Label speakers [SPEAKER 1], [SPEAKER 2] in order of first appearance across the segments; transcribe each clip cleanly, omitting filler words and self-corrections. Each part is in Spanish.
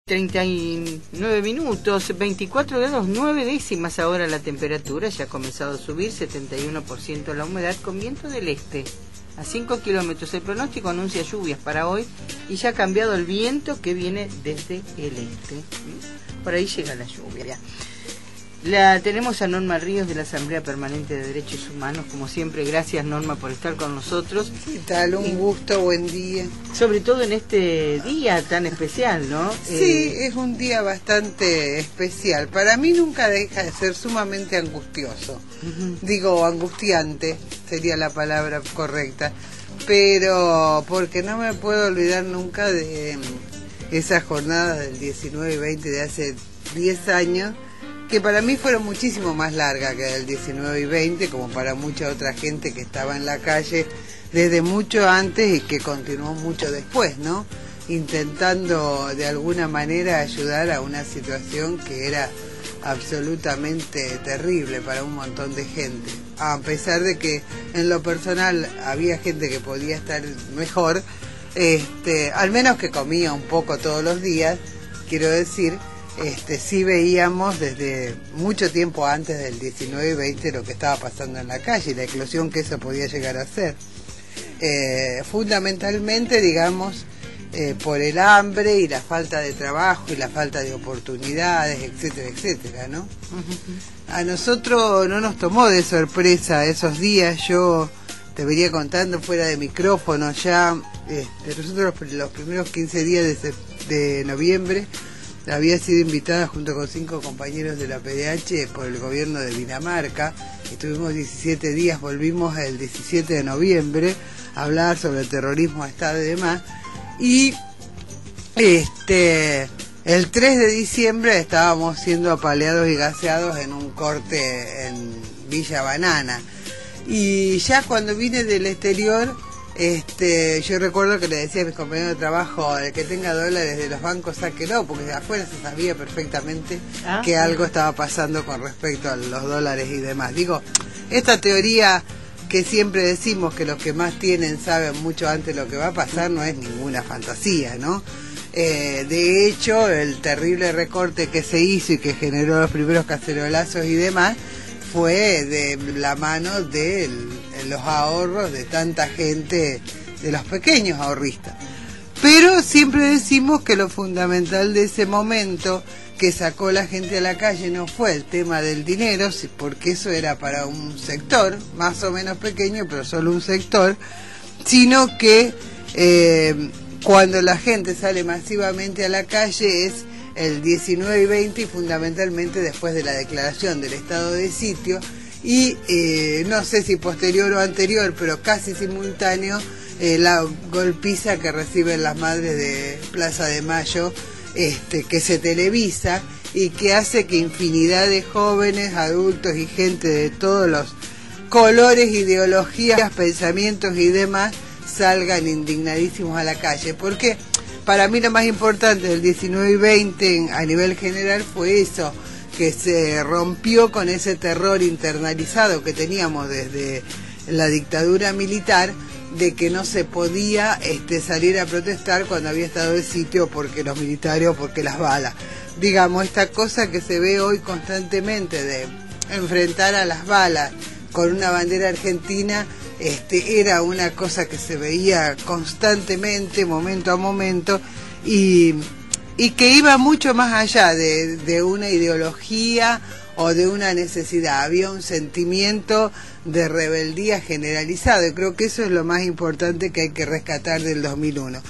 [SPEAKER 1] 39 minutos, 24 grados 9 décimas ahora la temperatura, ya ha comenzado a subir, 71% la humedad, con viento del este a 5 kilómetros. El pronóstico anuncia lluvias para hoy y ya ha cambiado el viento que viene desde el este. Por ahí llega la lluvia. La tenemos a Norma Ríos de la Asamblea Permanente de Derechos Humanos. Como siempre, gracias Norma por estar con nosotros.
[SPEAKER 2] ¿Qué tal? Un gusto, buen día.
[SPEAKER 1] Sobre todo en este día tan especial, ¿no?
[SPEAKER 2] Sí, es un día bastante especial. Para mí nunca deja de ser sumamente angustioso. Digo, angustiante sería la palabra correcta. Pero porque no me puedo olvidar nunca de esa jornada del 19 y 20 de hace 10 años, que para mí fueron muchísimo más largas que del 19 y 20, como para mucha otra gente que estaba en la calle desde mucho antes y que continuó mucho después, ¿no? Intentando de alguna manera ayudar a una situación que era absolutamente terrible para un montón de gente. A pesar de que en lo personal había gente que podía estar mejor, al menos que comía un poco todos los días, quiero decir. Sí veíamos desde mucho tiempo antes del 19 y 20 lo que estaba pasando en la calle y la eclosión que eso podía llegar a ser. Fundamentalmente, digamos, por el hambre y la falta de trabajo y la falta de oportunidades, etcétera, etcétera, ¿no? A nosotros no nos tomó de sorpresa esos días. Yo te venía contando fuera de micrófono ya, nosotros los primeros 15 días de noviembre había sido invitada junto con 5 compañeros de la PDH por el gobierno de Dinamarca. Estuvimos 17 días, volvimos el 17 de noviembre a hablar sobre el terrorismo a Estado y demás. Y el 3 de diciembre estábamos siendo apaleados y gaseados en un corte en Villa Banana. Y ya cuando vine del exterior, yo recuerdo que le decía a mis compañeros de trabajo, el que tenga dólares de los bancos, sáquelo, porque de afuera se sabía perfectamente que algo estaba pasando con respecto a los dólares y demás. Digo, esta teoría que siempre decimos que los que más tienen saben mucho antes lo que va a pasar, no es ninguna fantasía, ¿no? De hecho, el terrible recorte que se hizo y que generó los primeros cacerolazos y demás, fue de la mano de los ahorros de tanta gente, de los pequeños ahorristas. Pero siempre decimos que lo fundamental de ese momento que sacó la gente a la calle no fue el tema del dinero, porque eso era para un sector, más o menos pequeño, pero solo un sector, sino que cuando la gente sale masivamente a la calle es el 19 y 20 y fundamentalmente después de la declaración del estado de sitio y no sé si posterior o anterior, pero casi simultáneo, la golpiza que reciben las madres de Plaza de Mayo, que se televisa y que hace que infinidad de jóvenes, adultos y gente de todos los colores, ideologías, pensamientos y demás salgan indignadísimos a la calle. Porque para mí lo más importante del 19 y 20 a nivel general fue eso, que se rompió con ese terror internalizado que teníamos desde la dictadura militar, de que no se podía salir a protestar cuando había estado de sitio porque los militares o porque las balas. Digamos, esta cosa que se ve hoy constantemente de enfrentar a las balas con una bandera argentina, era una cosa que se veía constantemente, momento a momento, y que iba mucho más allá de una ideología o de una necesidad. Había un sentimiento de rebeldía generalizado, y creo que eso es lo más importante que hay que rescatar del 2001,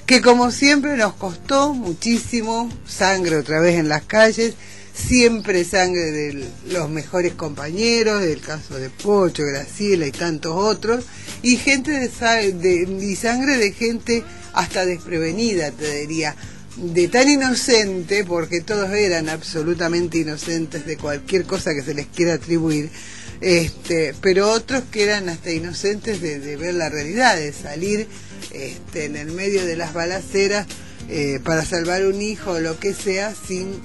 [SPEAKER 2] que como siempre nos costó muchísimo, sangre otra vez en las calles, siempre sangre de los mejores compañeros, del caso de Pocho, Graciela y tantos otros, y y sangre de gente hasta desprevenida, te diría, de tan inocente, porque todos eran absolutamente inocentes de cualquier cosa que se les quiera atribuir, pero otros que eran hasta inocentes de ver la realidad, de salir en el medio de las balaceras para salvar un hijo o lo que sea sin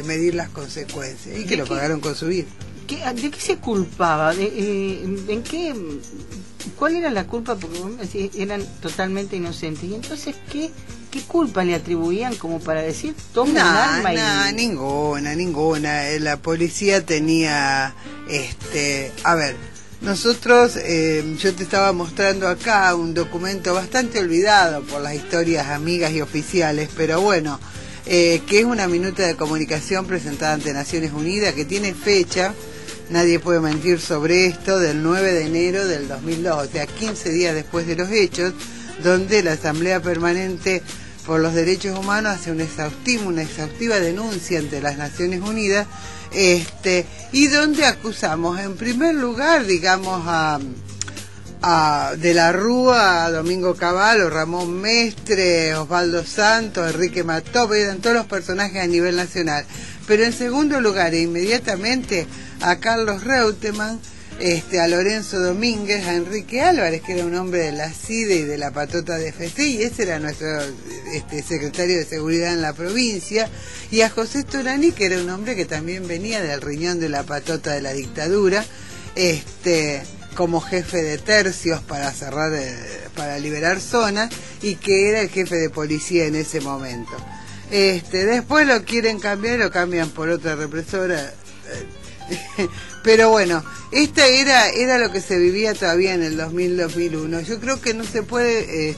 [SPEAKER 2] medir las consecuencias, y que lo pagaron con su vida.
[SPEAKER 1] ¿De qué se culpaba? ¿En qué ¿cuál era la culpa? Porque vos me decís, eran totalmente inocentes. Y entonces, ¿qué culpa le atribuían como para decir, toma un arma?
[SPEAKER 2] Ninguna. La policía tenía, a ver, nosotros, yo te estaba mostrando acá un documento bastante olvidado por las historias amigas y oficiales, pero bueno, que es una minuta de comunicación presentada ante Naciones Unidas, que tiene fecha, nadie puede mentir sobre esto, del 9 de enero del 2002, o sea, 15 días después de los hechos, donde la Asamblea Permanente por los Derechos Humanos hace una exhaustiva denuncia ante las Naciones Unidas, y donde acusamos en primer lugar, digamos, a De la Rúa, a Domingo Cavallo, Ramón Mestre, Osvaldo Santos, Enrique Mató, eran todos los personajes a nivel nacional. Pero en segundo lugar, inmediatamente a Carlos Reutemann, a Lorenzo Domínguez, a Enrique Álvarez, que era un hombre de la CIDE y de la patota de FC, y ese era nuestro secretario de Seguridad en la provincia, y a José Storani, que era un hombre que también venía del riñón de la patota de la dictadura, como jefe de tercios para liberar zonas, y que era el jefe de policía en ese momento. Después lo quieren cambiar, lo cambian por otra represora. Pero bueno, esta era lo que se vivía todavía en el 2000-2001. Yo creo que no se puede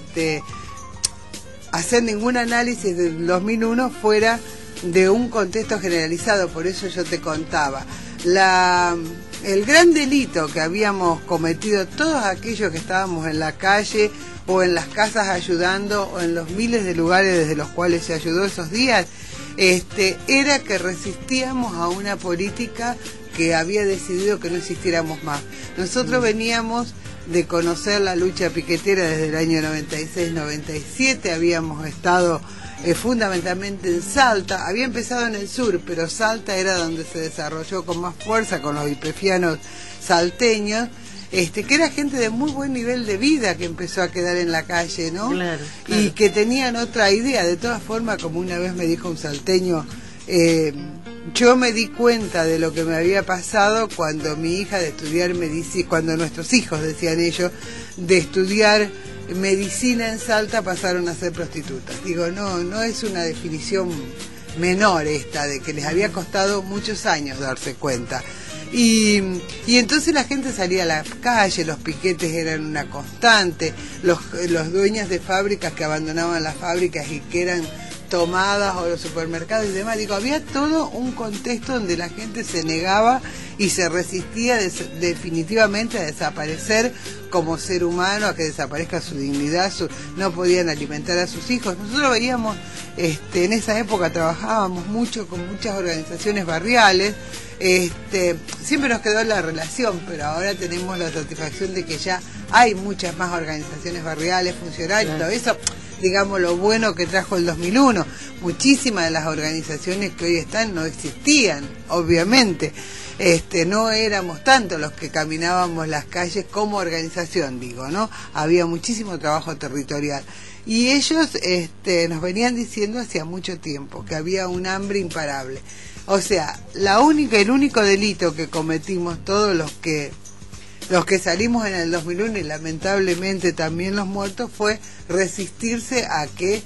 [SPEAKER 2] hacer ningún análisis del 2001 fuera de un contexto generalizado. Por eso yo te contaba el gran delito que habíamos cometido todos aquellos que estábamos en la calle o en las casas ayudando, o en los miles de lugares desde los cuales se ayudó esos días, era que resistíamos a una política que había decidido que no existiéramos más. Nosotros veníamos de conocer la lucha piquetera desde el año 96-97, habíamos estado fundamentalmente en Salta, había empezado en el sur, pero Salta era donde se desarrolló con más fuerza con los hipefianos salteños, que era gente de muy buen nivel de vida que empezó a quedar en la calle, ¿no?
[SPEAKER 1] Claro.
[SPEAKER 2] Y que tenían otra idea. De todas formas, como una vez me dijo un salteño, yo me di cuenta de lo que me había pasado cuando mi hija de estudiar medicina, cuando nuestros hijos, decían ellos, de estudiar medicina en Salta pasaron a ser prostitutas. Digo, no es una definición menor esta, de que les había costado muchos años darse cuenta. Y entonces la gente salía a la calle, los piquetes eran una constante, los dueños de fábricas que abandonaban las fábricas y que eran tomadas, o los supermercados y demás. Digo, había todo un contexto donde la gente se negaba y se resistía definitivamente a desaparecer como ser humano, a que desaparezca su dignidad, no podían alimentar a sus hijos. Nosotros veíamos, en esa época trabajábamos mucho con muchas organizaciones barriales, siempre nos quedó la relación, pero ahora tenemos la satisfacción de que ya hay muchas más organizaciones barriales, funcionarios, todo eso, digamos, lo bueno que trajo el 2001. Muchísimas de las organizaciones que hoy están no existían, obviamente. No éramos tantos los que caminábamos las calles como organización, digo, ¿no? Había muchísimo trabajo territorial. Y ellos nos venían diciendo hacía mucho tiempo que había un hambre imparable. O sea, el único delito que cometimos todos los que salimos en el 2001, y lamentablemente también los muertos, fue resistirse a que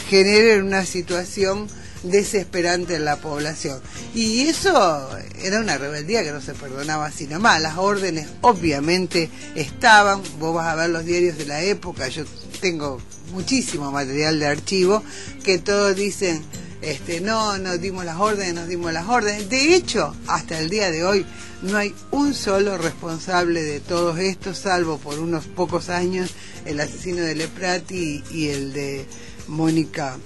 [SPEAKER 2] generen una situación desesperante en la población. Y eso era una rebeldía que no se perdonaba así nomás. Las órdenes obviamente estaban, vos vas a ver los diarios de la época, yo tengo muchísimo material de archivo, que todos dicen, no dimos las órdenes, nos dimos las órdenes. De hecho, hasta el día de hoy no hay un solo responsable de todos estos, salvo por unos pocos años el asesino de Leprati y el de Mónica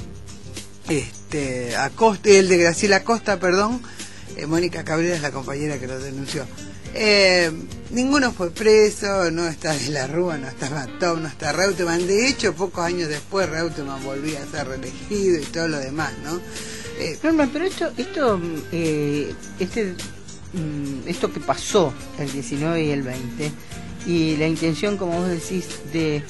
[SPEAKER 2] Acosta, el de Graciela Acosta, perdón. Mónica Cabrera es la compañera que lo denunció. Ninguno fue preso, no está De la Rúa, no está Mató, no está Reutemann. De hecho, pocos años después Reutemann volvía a ser reelegido y todo lo demás, ¿no?
[SPEAKER 1] Norma, pero esto que pasó el 19 y el 20, y la intención, como vos decís, de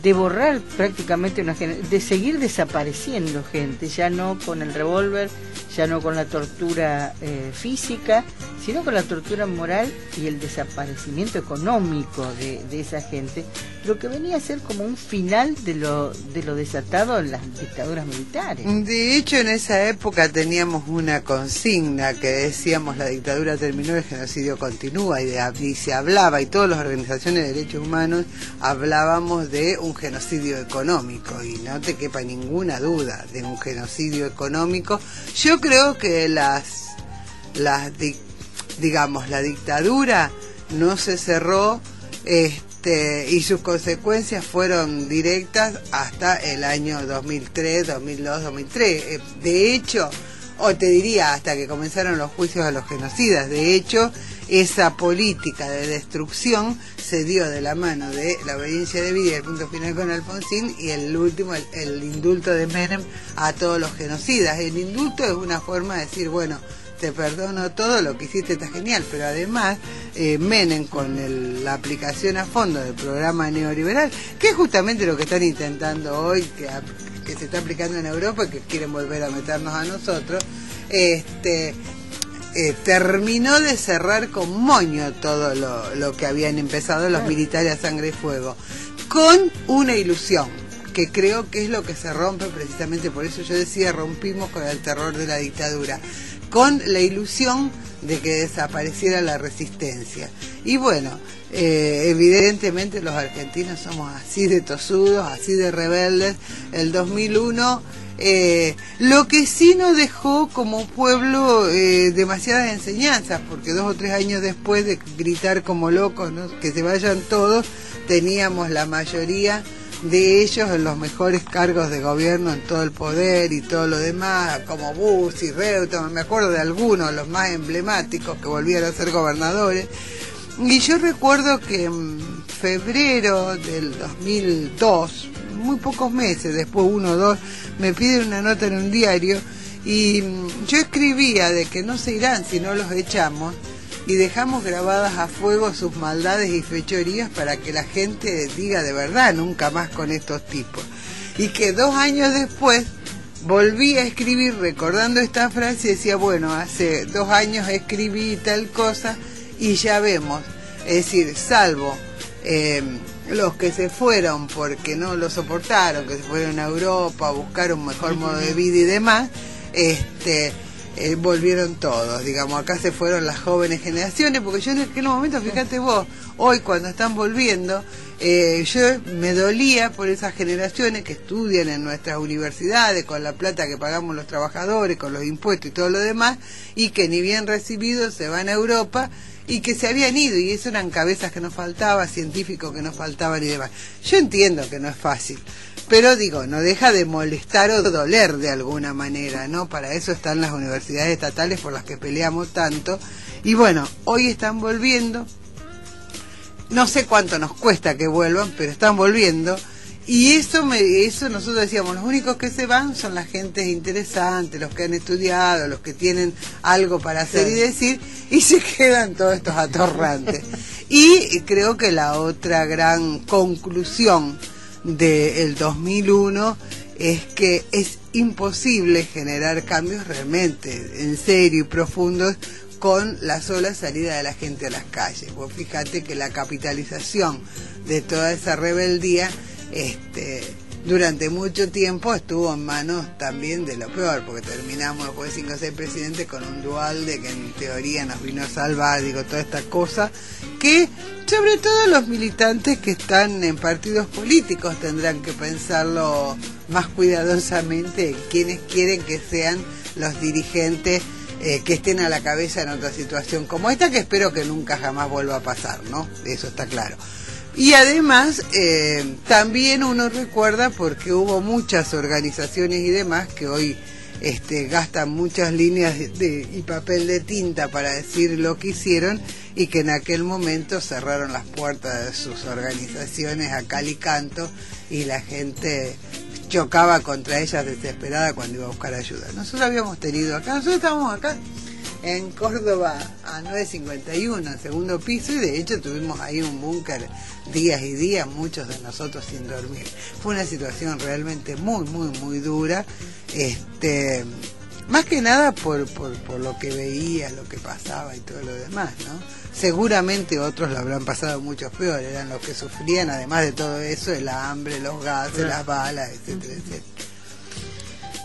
[SPEAKER 1] de borrar prácticamente de seguir desapareciendo gente, ya no con el revólver, ya no con la tortura física, sino con la tortura moral y el desaparecimiento económico de esa gente, lo que venía a ser como un final de lo desatado en las dictaduras militares.
[SPEAKER 2] De hecho, en esa época teníamos una consigna que decíamos: la dictadura terminó, el genocidio continúa, y se hablaba, y todas las organizaciones de derechos humanos hablábamos de un genocidio económico, y no te quepa ninguna duda de un genocidio económico. Yo creo que la dictadura no se cerró, y sus consecuencias fueron directas hasta el año 2003, 2002, 2003. De hecho, o te diría, hasta que comenzaron los juicios a los genocidas. De hecho, esa política de destrucción se dio de la mano de la obediencia debida y el punto final con Alfonsín, y el último, el indulto de Menem a todos los genocidas. El indulto es una forma de decir, bueno, te perdono todo, lo que hiciste está genial, pero además Menem, con la aplicación a fondo del programa neoliberal, que es justamente lo que están intentando hoy, que se está aplicando en Europa y que quieren volver a meternos a nosotros, terminó de cerrar con moño todo lo que habían empezado los militares a sangre y fuego, con una ilusión, que creo que es lo que se rompe precisamente. Por eso yo decía, rompimos con el terror de la dictadura, con la ilusión de que desapareciera la resistencia. Y bueno, evidentemente los argentinos somos así de tosudos, así de rebeldes. El 2001, lo que sí nos dejó como pueblo demasiadas enseñanzas, porque 2 o 3 años después de gritar como locos, ¿no?, que se vayan todos, teníamos la mayoría de ellos en los mejores cargos de gobierno, en todo el poder y todo lo demás, como Bush y Reutemann. Me acuerdo de algunos, los más emblemáticos, que volvieron a ser gobernadores. Y yo recuerdo que en febrero del 2002, muy pocos meses después, 1 o 2, me piden una nota en un diario, y yo escribía de que no se irán si no los echamos, y dejamos grabadas a fuego sus maldades y fechorías para que la gente diga de verdad, nunca más con estos tipos. Y que 2 años después volví a escribir recordando esta frase y decía, bueno, hace 2 años escribí tal cosa y ya vemos. Es decir, salvo los que se fueron porque no lo soportaron, que se fueron a Europa a buscar un mejor modo de vida y demás, volvieron todos, digamos. Acá se fueron las jóvenes generaciones, porque yo en aquel momento, fíjate vos, hoy cuando están volviendo, yo me dolía por esas generaciones que estudian en nuestras universidades con la plata que pagamos los trabajadores, con los impuestos y todo lo demás, y que ni bien recibidos se van a Europa y que se habían ido, y eso eran cabezas que nos faltaban, científicos que nos faltaban y demás. Yo entiendo que no es fácil, pero digo, no deja de molestar o doler de alguna manera, ¿no? Para eso están las universidades estatales por las que peleamos tanto. Y bueno, hoy están volviendo. No sé cuánto nos cuesta que vuelvan, pero están volviendo. Y eso nosotros decíamos, los únicos que se van son las gentes interesantes, los que han estudiado, los que tienen algo para hacer y decir, y se quedan todos estos atorrantes. Y creo que la otra gran conclusión del 2001 es que es imposible generar cambios realmente en serio y profundos con la sola salida de la gente a las calles. Vos fíjate que la capitalización de toda esa rebeldía durante mucho tiempo estuvo en manos también de lo peor, porque terminamos después de 5 o 6 presidentes con un Duhalde que en teoría nos vino a salvar, digo, toda esta cosa que sobre todo los militantes que están en partidos políticos tendrán que pensarlo más cuidadosamente, quienes quieren que sean los dirigentes que estén a la cabeza en otra situación como esta, que espero que nunca jamás vuelva a pasar, ¿no? Eso está claro. Y además, también uno recuerda, porque hubo muchas organizaciones y demás que hoy gastan muchas líneas y papel de tinta para decir lo que hicieron, y que en aquel momento cerraron las puertas de sus organizaciones a cal y canto, y la gente chocaba contra ellas desesperada cuando iba a buscar ayuda. Nosotros habíamos tenido acá, nosotros estábamos acá en Córdoba a 951, segundo piso, y de hecho tuvimos ahí un búnker días y días, muchos de nosotros sin dormir. Fue una situación realmente muy dura, más que nada por lo que veía, lo que pasaba y todo lo demás, ¿no? Seguramente otros lo habrán pasado mucho peor, eran los que sufrían, además de todo eso, el hambre, los gases, las balas, etcétera, etcétera.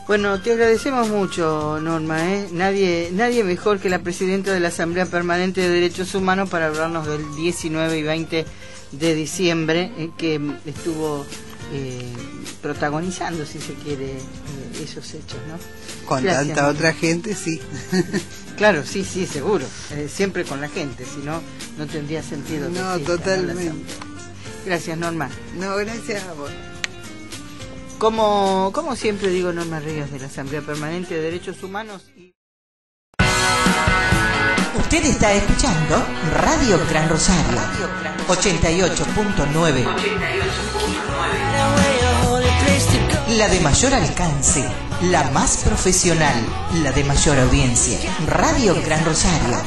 [SPEAKER 1] Bueno, te agradecemos mucho, Norma, ¿eh? Nadie mejor que la presidenta de la Asamblea Permanente de Derechos Humanos para hablarnos del 19 y 20 de diciembre, que estuvo protagonizando, si se quiere, esos hechos, ¿no?
[SPEAKER 2] Con
[SPEAKER 1] Gracias,
[SPEAKER 2] tanta
[SPEAKER 1] Norma.
[SPEAKER 2] otra gente, sí.
[SPEAKER 1] Claro, sí, seguro. Siempre con la gente, si no, no tendría sentido.
[SPEAKER 2] No,
[SPEAKER 1] exista,
[SPEAKER 2] totalmente.
[SPEAKER 1] ¿no? Gracias, Norma.
[SPEAKER 2] No, gracias a vos.
[SPEAKER 1] Como siempre digo, Norma Reyes de la Asamblea Permanente de Derechos Humanos.
[SPEAKER 3] Usted está escuchando Radio Gran Rosario, 88.9. La de mayor alcance, la más profesional, la de mayor audiencia. Radio Gran Rosario.